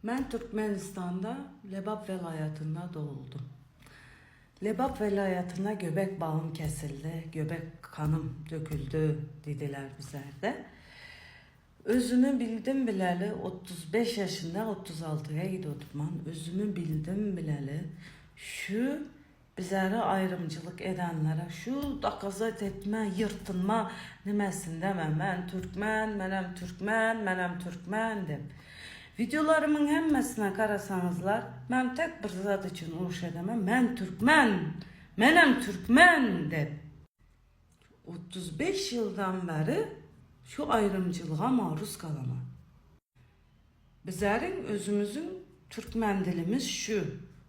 Ben Türkmenistan'da Lebap velayetinde doğuldum. Lebap velayetinde göbek bağım kesildi, göbek kanım döküldü dediler bizlerde. Özümü bildim bileli 35 yaşında 36'ya gidiyordum ben. Özümü bildim bileli şu bizlere ayrımcılık edenlere, şu dakazat etme, yırtınma nemesin demem. Ben Türkmen, menem Türkmen, menem Türkmen dem. Videolarımın hemmesine karasanızlar, ben tek bir zat için uğraş edemem. Ben Türkmen, menem Türkmen dem. 35 yıldan beri şu ayrımcılığa maruz kalamam. Bizlerin özümüzün Türkmen dilimiz şu.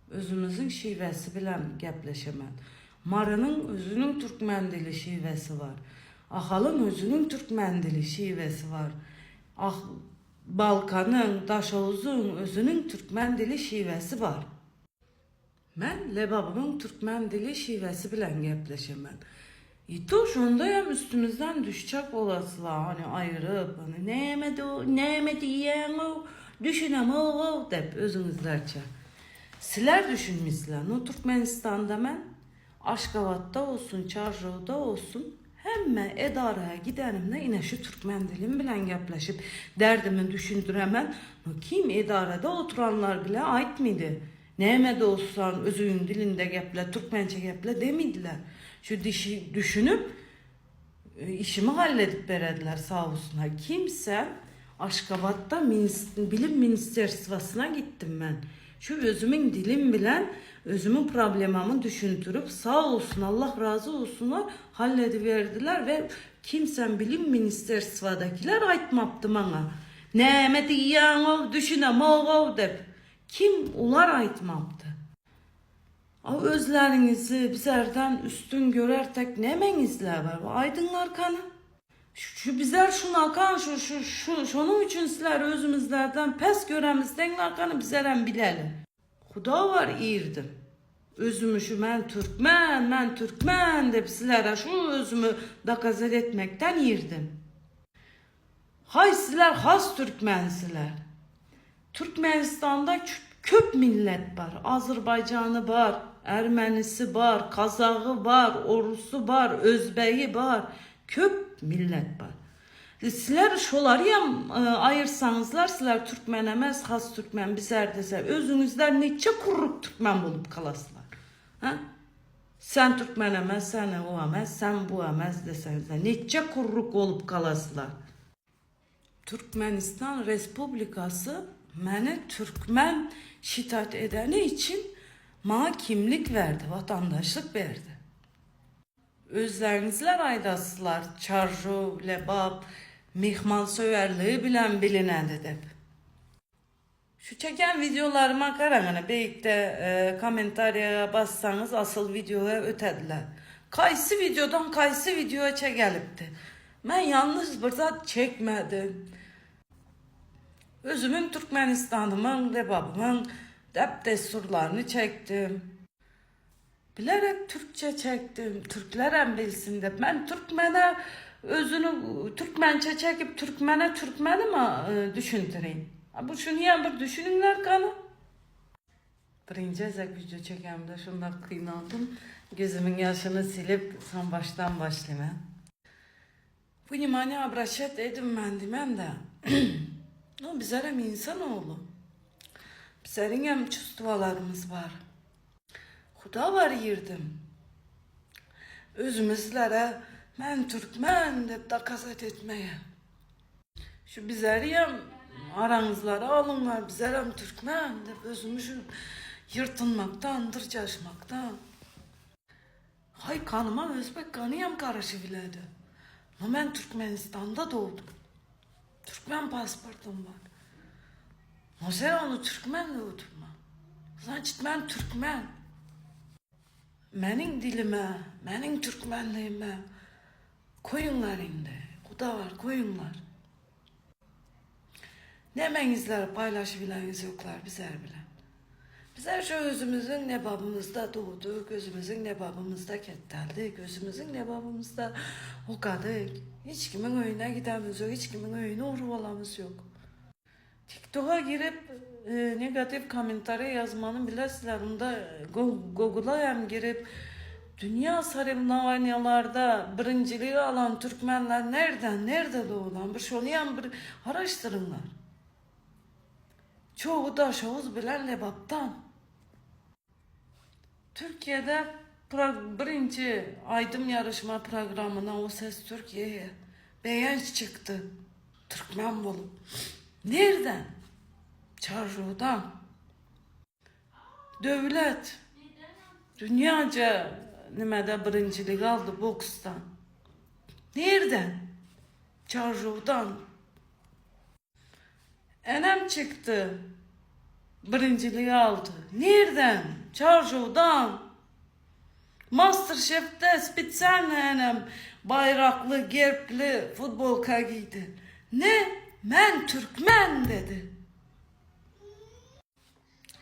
Özümüzün şivesi bilen gepleşemen. Marının özünün Türkmen dili şivesi var. Ahalın özünün Türkmen dili şivesi var. Balkanın, Daşoğuz'un özünün Türkmen dili şivesi var. Ben Lebabımın Türkmen dili şivesi bilen gepleşemen. İto şundayım üstümüzden düşecek olasılar hani ayırıp hani ne yemedi yiyen o düşünem o dep özünüzlerce. Siler düşünmüşler. No Türkmenistan'da ben Aşkabat'ta olsun, Çarşı'da olsun hemme edaraya gidenimde yine şu Türkmen dilim bilen gepleşip derdimi düşündüremem. No kim edarada oturanlar bile ait miydi? Neyemede olsan özün dilinde geple, Türkmençe geple demediler. Şu dişi düşünüp işimi halledip verediler sağ olsunlar. Kimse Aşkabat'ta bilim ministersvasına gittim ben. Şu özümün dilim bilen özümün problemamı düşündürüp sağ olsun Allah razı olsunlar hallediverdiler ve kimsen bilim ministersvadakiler aytmaptı bana. Nemeti yiyen o düşünem o dep. Kim ular aytmaptı. O özlerinizi bizlerden üstün görertek nemenizler var. Aydınlar kanı. Şu bizler şuna kan şunun için sizler özümüzlerden pes göremizden arkanı bizlerden bilelim. Huda var iyirdim. Özümü şu ben Türkmen de sizlere şu özümü dakazet etmekten yirdim. Hay sizler has Türkmensiler. Türkmenistan'da köp millet var. Azerbaycanı var, Ermenisi var, Kazağı var, Orusu var, Özbeği var. Köp millet var. Sizler şoları ya ayırsanızlar, sizler Türkmen emez, has Türkmen bizler dese, özünüzler neçe kurruk Türkmen bulup kalasılar. Ha? Sen Türkmen emez, sen o emez, sen bu emez desenize, neçe kurruk olup kalasılar. Türkmenistan Respublikası məni Türkmen şitat edeni için bana kimlik verdi, vatandaşlık verdi. Özlerinizler aydasılar, çarju, lebab, mihmal söverliği bilen bilinendir dep. Şu çeken videolarıma karangana beyikte komentariya bassanız asıl videoya ötediler. Kaysı videodan kaysı videoya çekelipti. Ben yalnız burada çekmedim. Özümün Türkmenistan'ımın, lebabımın dep desturlarını çektim. Bilerek Türkçe çektim. Türkler bilsin de. Ben Türkmen'e özünü Türkmençe çekip Türkmen'i mi düşündüreyim? Bu şunu bir düşününler kanı. Birinci ezek video çekemde şundan kıynadım. Gözümün yaşını silip son baştan başlayayım. Bu nimani abraşet edim ben demen de. No, bizler hem insanoğlu. Bizlerin hem çustuvalarımız var. Huda var yirdim. Özümüzlere ben Türkmen de dakazet etmeye. Şu bizleri hem aranızlara alınlar. Bizler hem Türkmen de özümüzü yırtınmaktan, dırcaşmaktan. Hay kanıma Özbek kanı hem karışı biledi. Ama ben Türkmenistan'da doğdum. Türkmen pasportum var. Mesela onu Türkmenle oturma. Zaten ben Türkmen. Benim dilime, benim Türkmenliğime koyunlar indi. O da var koyunlar. Ne menizler paylaşıbileniz yoklar bizler bilen. Bizler şu özümüzün nebabımızda doğduk, gözümüzün nebabımızda ketteldik, gözümüzün nebabımızda okadık. Hiç kimin öyüne gidemiz yok, hiç kimin öyüne uğruvalamız yok. TikTok'a girip negatif komentari yazmanı bilesizler. Onda Google'a hem girip dünya sarımlavanyalarda birinciliği alan Türkmenler nerede doğulan bir şunu hem bir araştırınlar. Çoğu da şovuz bilen lebaptan. Türkiye'de birinci aydım yarışma programına O Ses Türkiye'ye beğenç çıktı. Türkmen bulup. Nereden? Çarşıdan. Devlet dünyaca nimede birincilik aldı bokstan. Nereden? Çarşıdan. Enem çıktı. Birinciliği aldı. Nereden? Çarşıdan. Masterchef'te spitsenle enem bayraklı, gerpli futbolka giydi. Ne? Ben Türkmen dedi.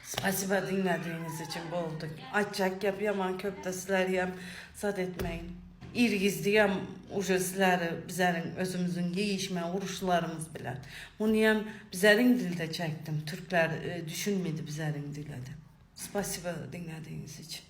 Spasiba dinlediğiniz için bolduk. Açacak yap yaman köftesiler yem zat etmeyin. İrgizliyem uşasıları bizlerin özümüzün giyişme vuruşlarımız bilen. Bunu yem bizlerin dilde çektim. Türkler düşünmedi bizlerin dilde. Spasiba dinlediğiniz için.